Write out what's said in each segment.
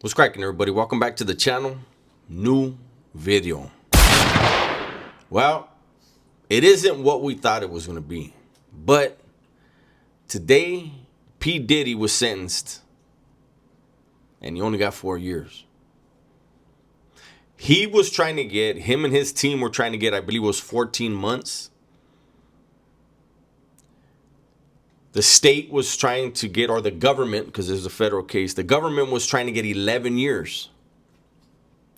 What's cracking, everybody? Welcome back to the channel. New video. Well, it isn't what we thought it was going to be. But today, P. Diddy was sentenced. And he only got 4 years. He was trying to get, him and his team were trying to get, I believe it was 14 months. The state was trying to get, or the government, because this is a federal case, the government was trying to get 11 years.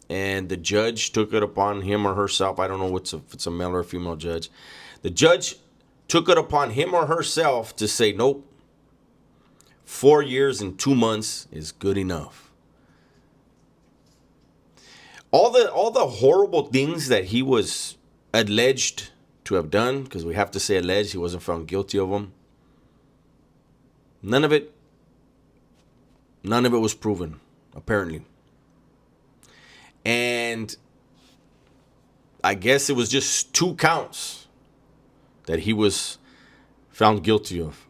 And the judge took it upon him or herself. I don't know if it's a male or a female judge. The judge took it upon him or herself to say, nope, 4 years and 2 months is good enough. All the horrible things that he was alleged to have done, because we have to say alleged, he wasn't found guilty of them. None of it was proven, apparently. And I guess it was just 2 counts that he was found guilty of.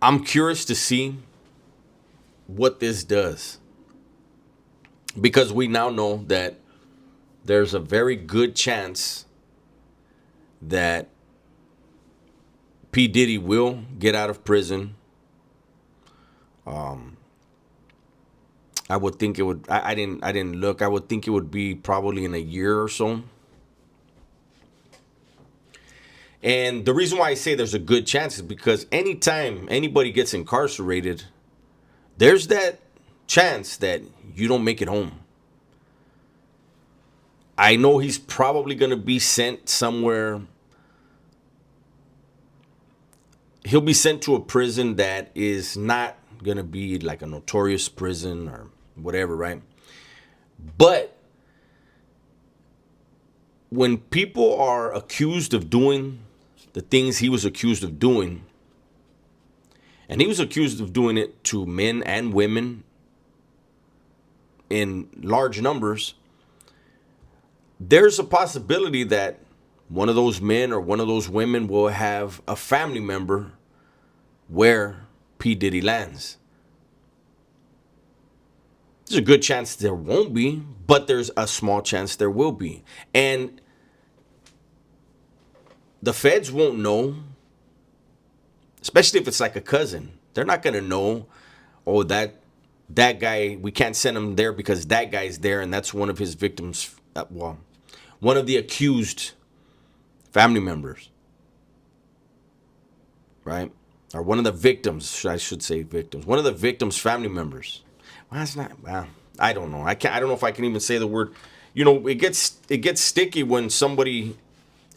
I'm curious to see what this does, because we now know that there's a very good chance that P. Diddy will get out of prison. I would think it would. I didn't look. I would think it would be probably in a year or so. And the reason why I say there's a good chance is because anytime anybody gets incarcerated, there's that chance that you don't make it home. I know he's probably going to be sent somewhere. He'll be sent to a prison that is not going to be like a notorious prison or whatever, right? But when people are accused of doing the things he was accused of doing, and he was accused of doing it to men and women in large numbers, there's a possibility that one of those men or one of those women will have a family member where P. Diddy lands. There's a good chance there won't be, but there's a small chance there will be. And the feds won't know, especially if it's like a cousin. They're not going to know, oh, that guy, we can't send him there because that guy's there and that's one of his victims, one of the accused family members, right? Or one of the victims, I should say victims. One of the victims' family members. Well, that's not. Well, I don't know. I don't know if I can even say the word. You know, it gets sticky when somebody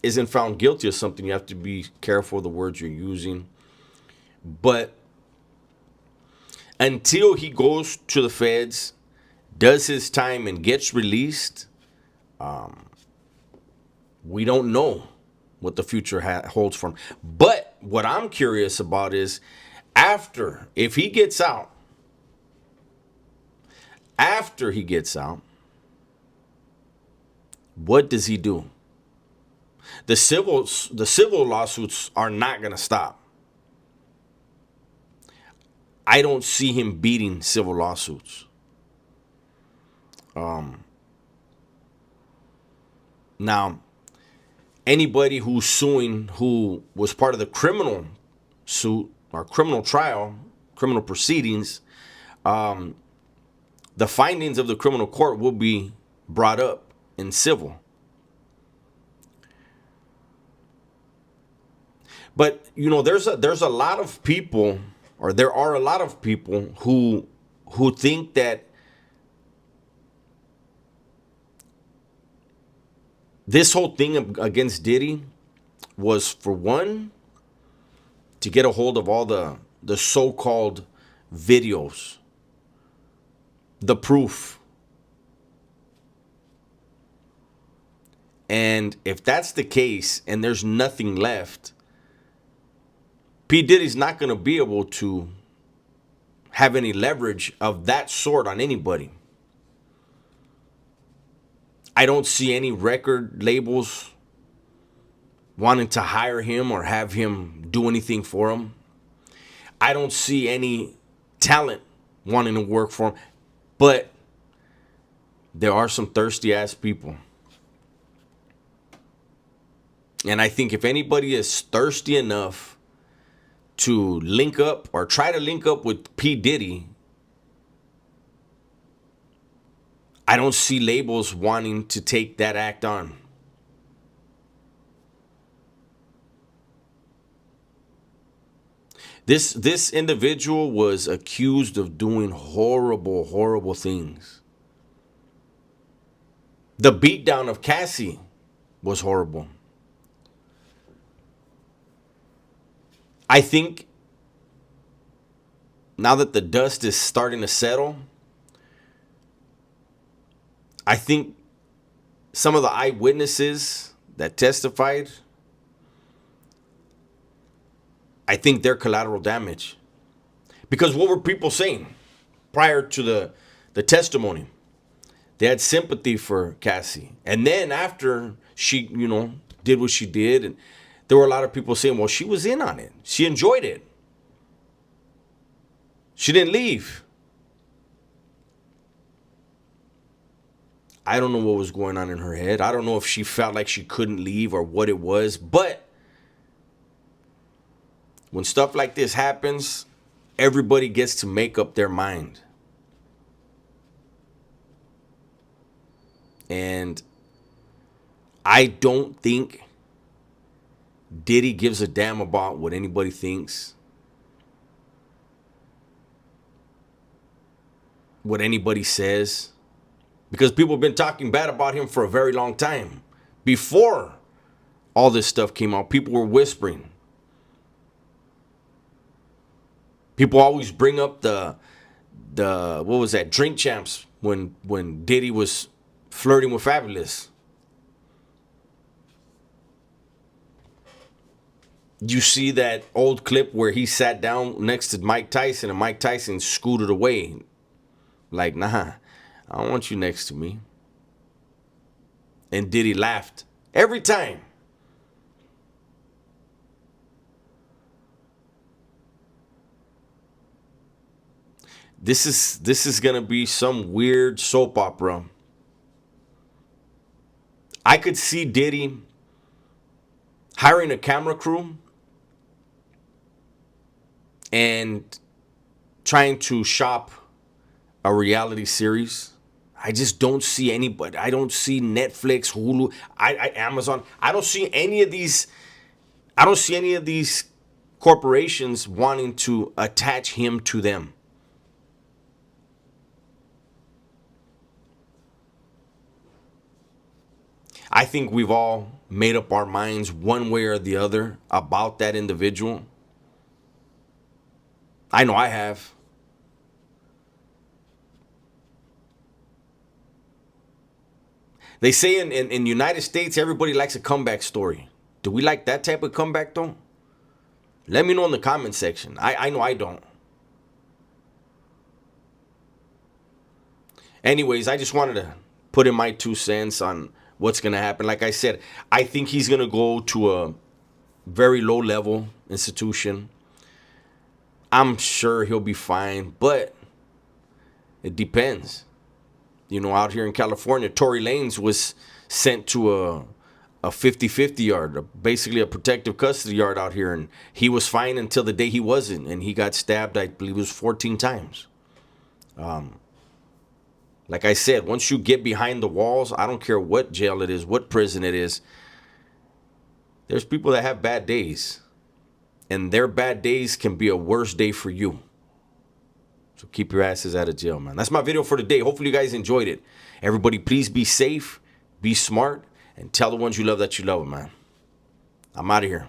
isn't found guilty of something. You have to be careful of the words you're using. But until he goes to the feds, does his time, and gets released, we don't know what the future holds for him. But what I'm curious about is if he gets out, what does he do? The civil lawsuits are not going to stop. I don't see him beating civil lawsuits. Now, anybody who's suing who was part of the criminal suit or criminal trial, criminal proceedings, the findings of the criminal court will be brought up in civil. But, you know, there's a lot of people, or there are a lot of people who think that this whole thing against Diddy was, for one, to get a hold of all the so-called videos, the proof. And if that's the case and there's nothing left, P. Diddy's not going to be able to have any leverage of that sort on anybody. I don't see any record labels wanting to hire him or have him do anything for him. I don't see any talent wanting to work for him. But there are some thirsty ass people. And I think if anybody is thirsty enough to link up or try to link up with P. Diddy, I don't see labels wanting to take that act on. This individual was accused of doing horrible, horrible things. The beatdown of Cassie was horrible. I think now that the dust is starting to settle, I think some of the eyewitnesses that testified, I think they're collateral damage. Because what were people saying prior to the testimony? They had sympathy for Cassie. And then after she, did what she did, and there were a lot of people saying, well, she was in on it. She enjoyed it. She didn't leave. I don't know what was going on in her head. I don't know if she felt like she couldn't leave or what it was. But when stuff like this happens, everybody gets to make up their mind. And I don't think Diddy gives a damn about what anybody thinks, what anybody says, because people have been talking bad about him for a very long time. Before all this stuff came out, people were whispering. People always bring up the what was that, Drink Champs, when Diddy was flirting with Fabulous. You see that old clip where he sat down next to Mike Tyson and Mike Tyson scooted away. Like, nah, I don't want you next to me. And Diddy laughed every time. This is gonna be some weird soap opera. I could see Diddy hiring a camera crew and trying to shop a reality series. I just don't see anybody. I don't see Netflix, Hulu, Amazon. I don't see any of these. I don't see any of these corporations wanting to attach him to them. I think we've all made up our minds one way or the other about that individual. I know I have. They say in the United States, everybody likes a comeback story. Do we like that type of comeback though? Let me know in the comment section. I know I don't. Anyways, I just wanted to put in my 2 cents on what's going to happen. Like I said, I think he's going to go to a very low level institution. I'm sure he'll be fine, but it depends. Out here in California, Tory Lanez was sent to a 50-50 yard, basically a protective custody yard out here, and he was fine until the day he wasn't, and he got stabbed, I believe it was 14 times. Like I said, once you get behind the walls, I don't care what jail it is, what prison it is, there's people that have bad days. And their bad days can be a worse day for you. So keep your asses out of jail, man. That's my video for today. Hopefully you guys enjoyed it. Everybody, please be safe, be smart, and tell the ones you love that you love them, man. I'm out of here.